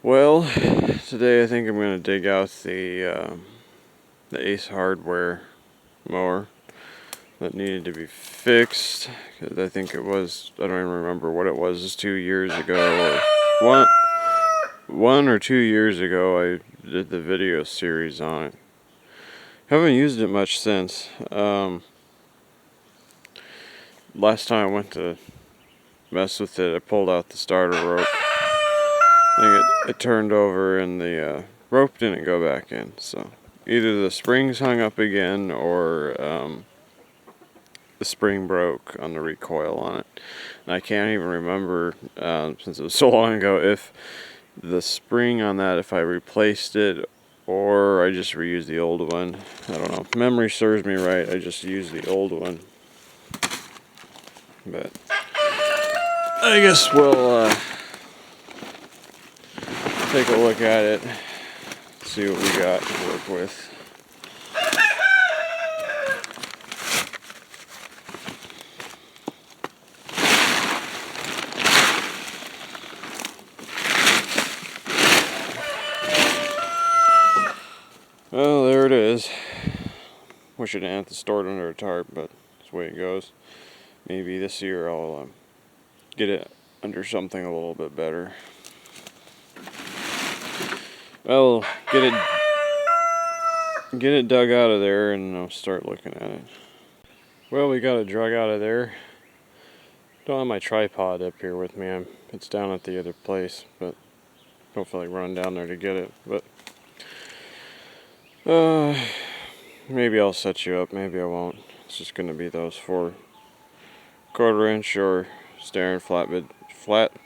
Well, today I think I'm going to dig out the Ace Hardware mower that needed to be fixed, because I think it was, I don't even remember what it was, 2 years ago, or one or 2 years ago I did the video series on it. Haven't used it much since. Last time I went to mess with it, I pulled out the starter rope. I think it turned over and the rope didn't go back in, so either the springs hung up again or the spring broke on the recoil on it. And I can't even remember, since it was so long ago, if the spring on that, if I replaced it or I just reused the old one. I don't know. If memory serves me right, I just used the old one. But I guess we'll take a look at it, see what we got to work with. Well, there it is. Wish I didn't have to store it under a tarp, but that's the way it goes. Maybe this year I'll get it under something a little bit better. Well, get it dug out of there and I'll start looking at it. Well, we got it drug out of there. Don't have my tripod up here with me. It's down at the other place, but don't feel like running down there to get it. But maybe I'll set you up, maybe I won't. It's just gonna be those 4 1/4" or Starin flat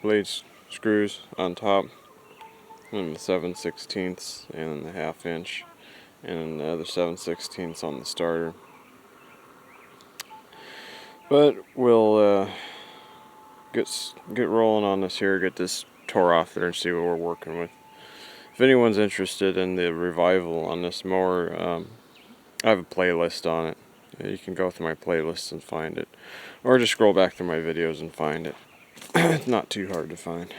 blade screws on top, and the 7/16 and the 1/2 inch, and the other 7/16 on the starter. But we'll get rolling on this here, get this tore off there, and see what we're working with. If anyone's interested in the revival on this mower, I have a playlist on it. You can go through my playlist and find it, or just scroll back through my videos and find it. It's not too hard to find.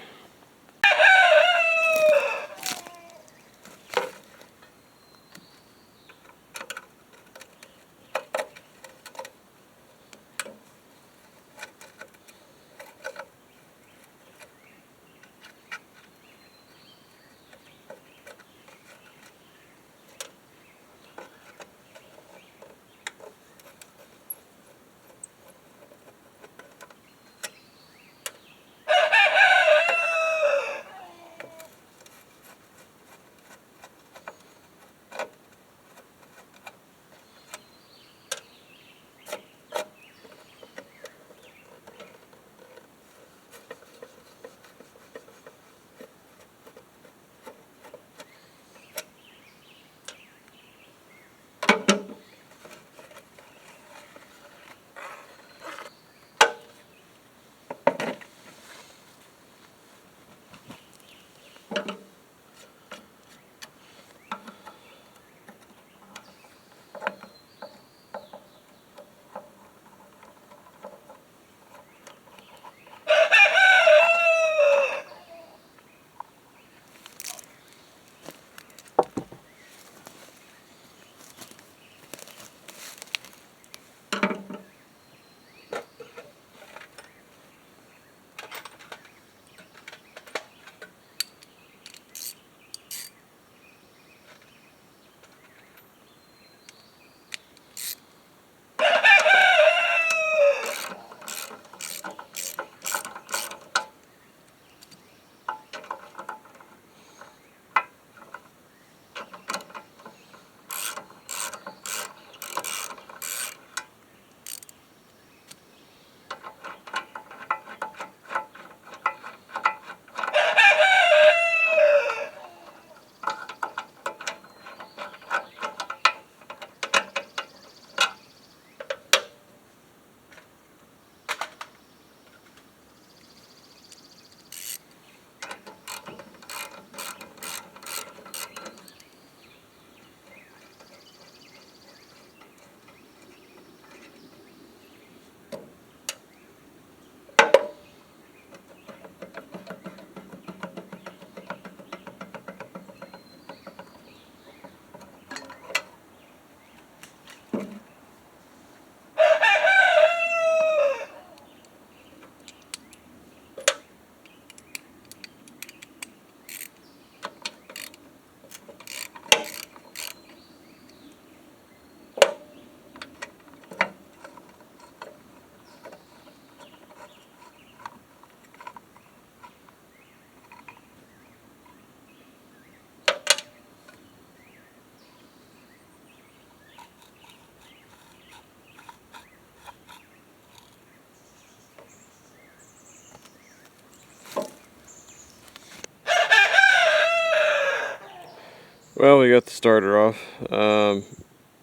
Well, we got the starter off.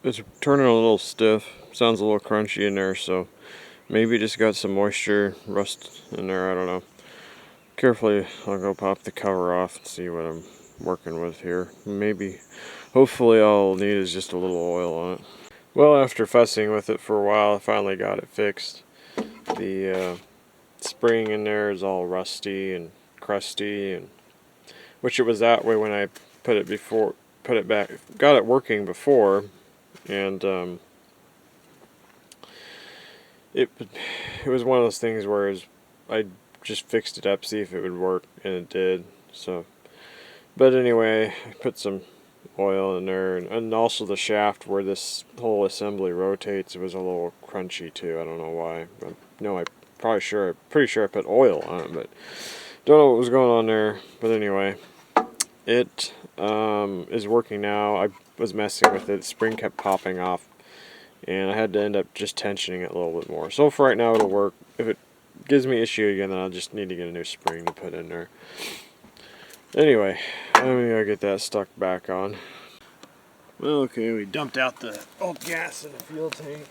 It's turning a little stiff. Sounds a little crunchy in there, so maybe just got some moisture, rust in there, I don't know. Carefully, I'll go pop the cover off and see what I'm working with here. Maybe, hopefully all I'll need is just a little oil on it. Well, after fussing with it for a while, I finally got it fixed. The spring in there is all rusty and crusty, and which it was that way when I put it back, got it working before, and it was one of those things where I just fixed it up, see if it would work, and it did. So, but anyway, I put some oil in there, and also the shaft where this whole assembly rotates was a little crunchy too. I don't know why. I'm pretty sure I put oil on it, but don't know what was going on there. But anyway, it is working now. I was messing with it. The spring kept popping off, and I had to end up just tensioning it a little bit more. So for right now, it'll work. If it gives me issue again, then I'll just need to get a new spring to put in there. Anyway, I'm gonna get that stuck back on. Well, okay, we dumped out the old gas in the fuel tank.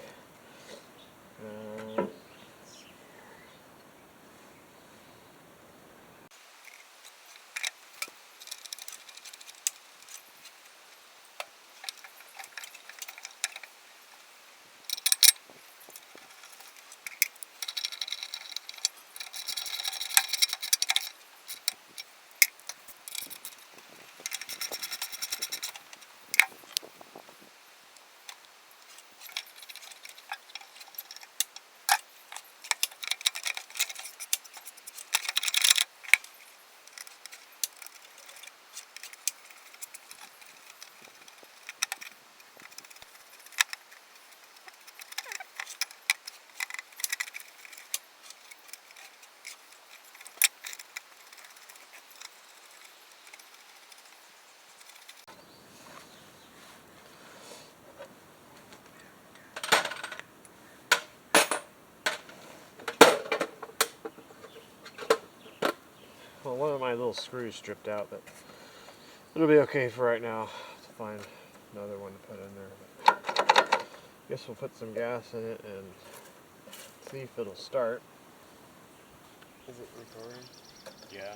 Well, one of my little screws stripped out, but it'll be okay for right now to find another one to put in there. But guess we'll put some gas in it and see if it'll start. Is it recording? Yeah.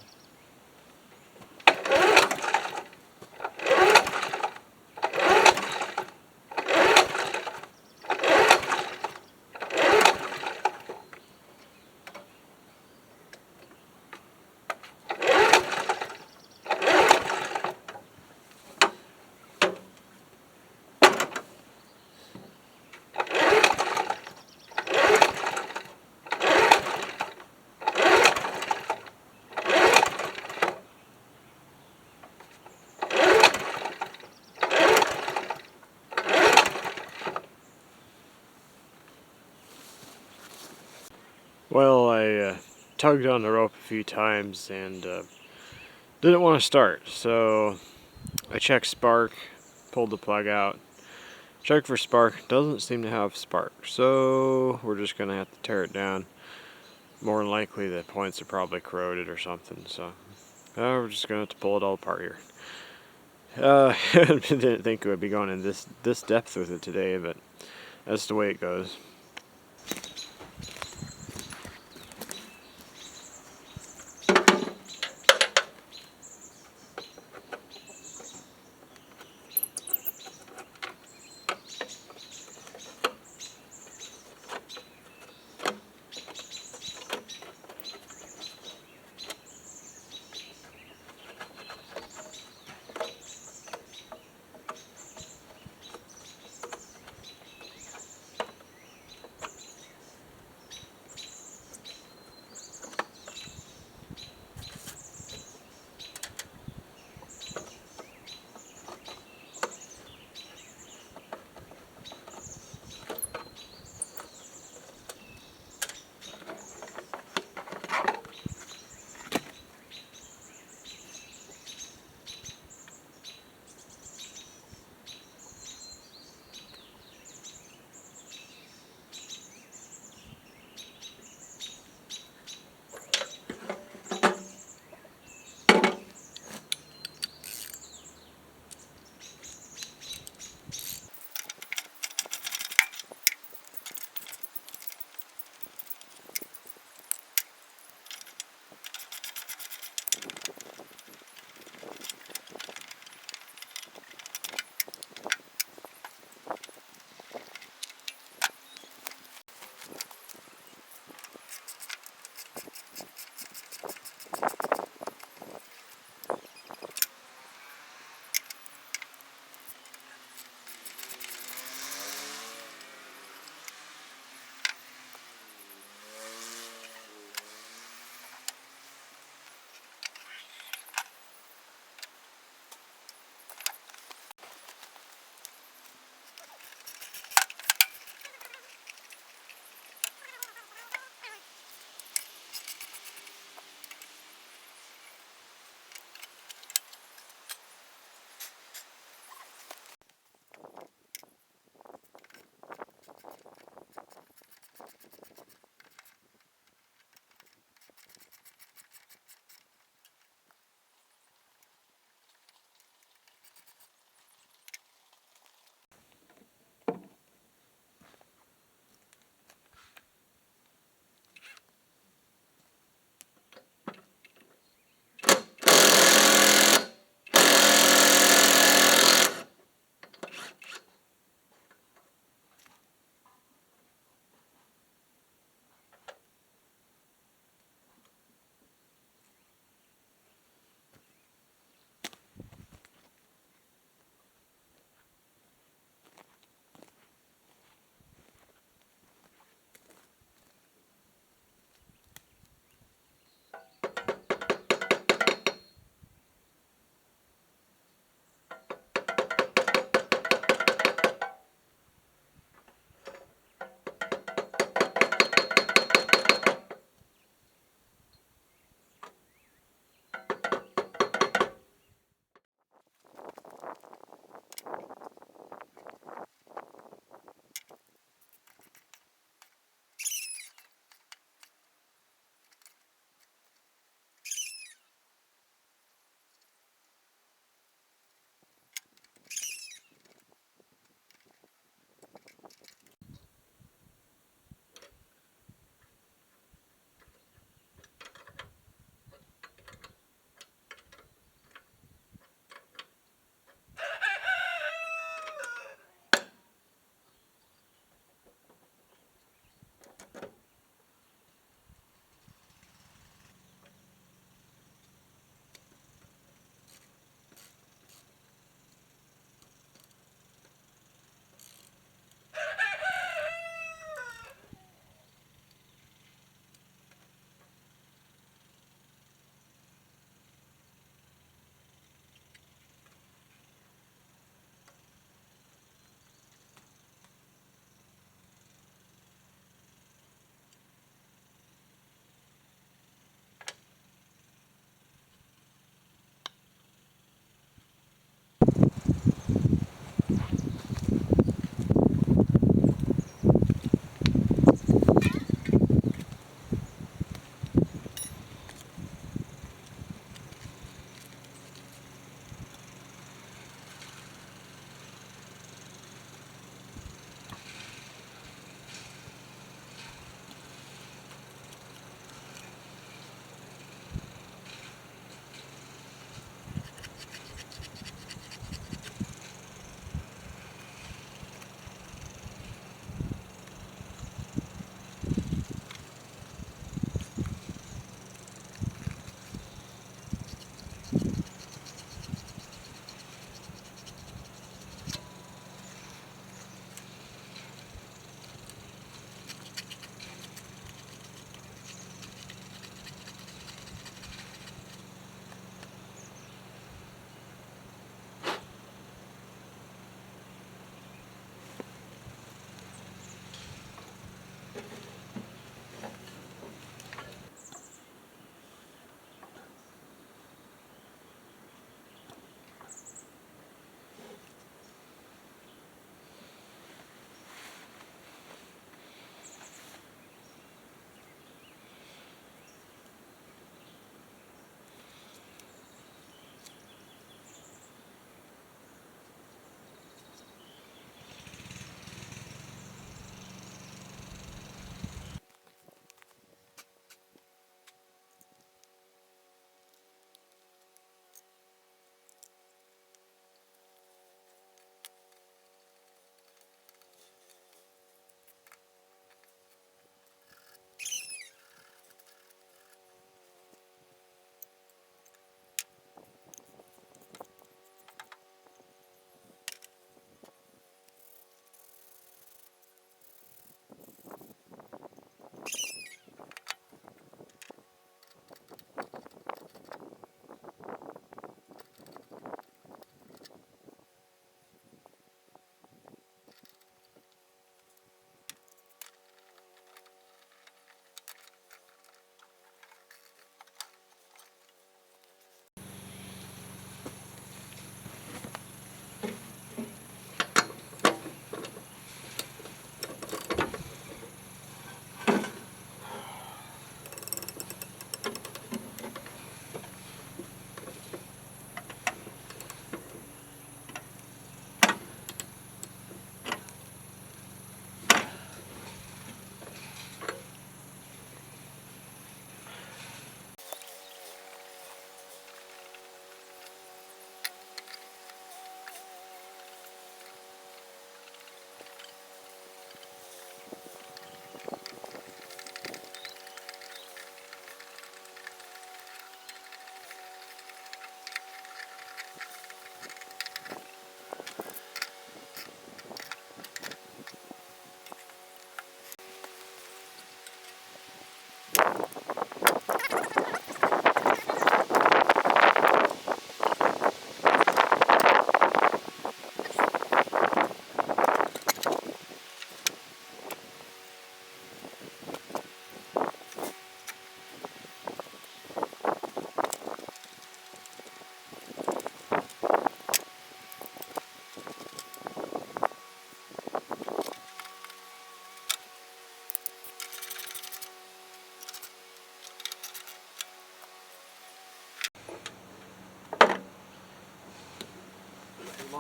Well, I tugged on the rope a few times and didn't want to start, so I checked spark, pulled the plug out, checked for spark, doesn't seem to have spark, so we're just going to have to tear it down. More than likely the points are probably corroded or something, so we're just going to have to pull it all apart here. Didn't think it would be going in this depth with it today, but that's the way it goes.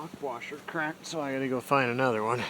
Lock washer cracked, so I gotta go find another one.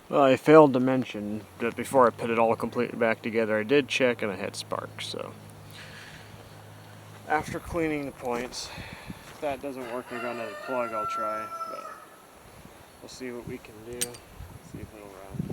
Well, I failed to mention that before I put it all completely back together, I did check and I had sparks, so. After cleaning the points, if that doesn't work, I got another plug I'll try, but we'll see what we can do, see if it'll run.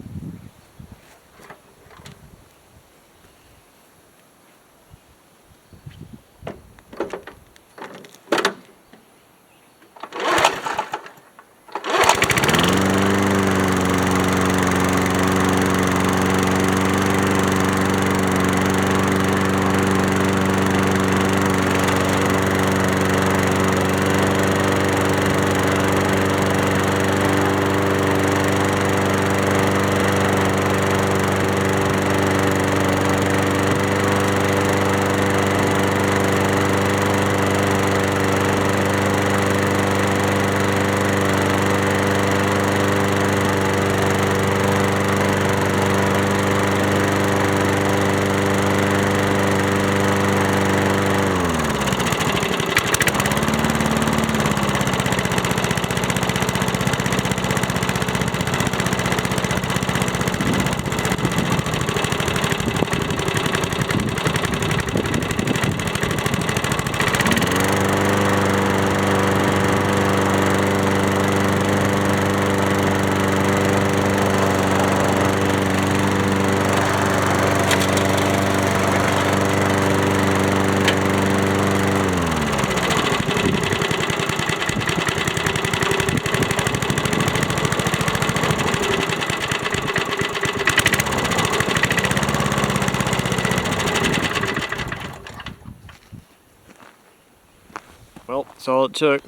Well, that's all it took.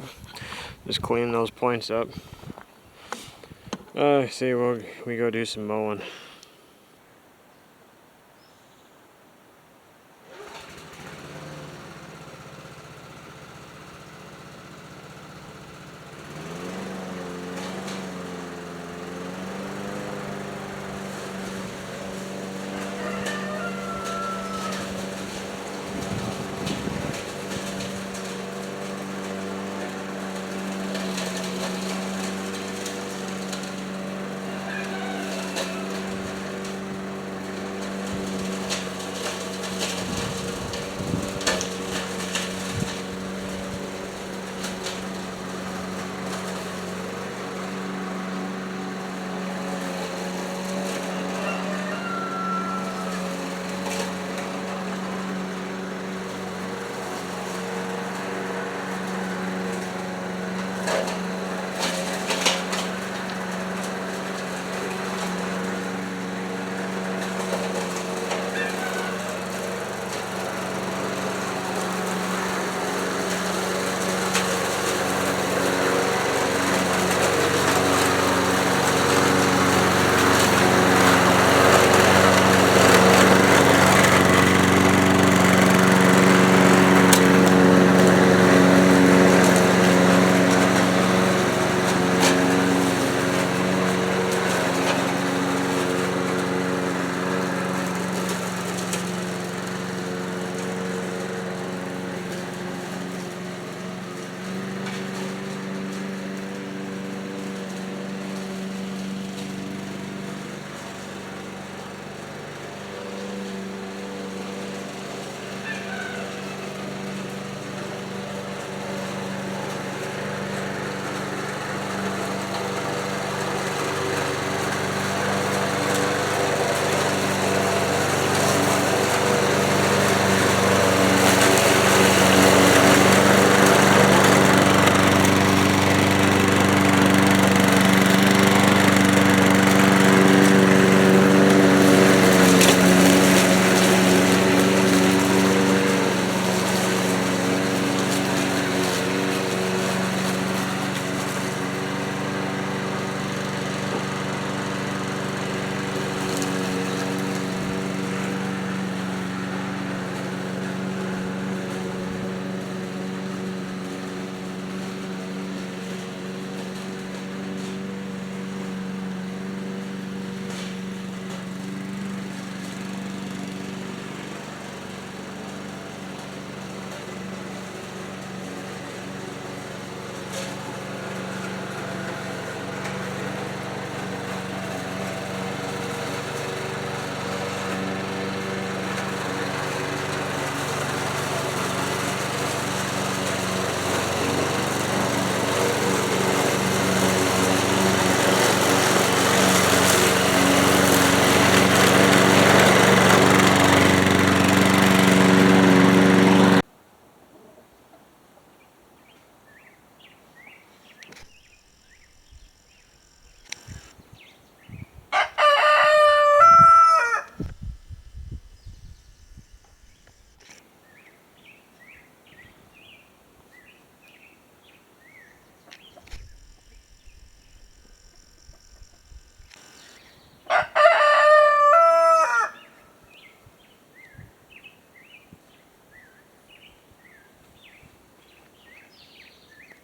Just clean those points up. See, we go do some mowing.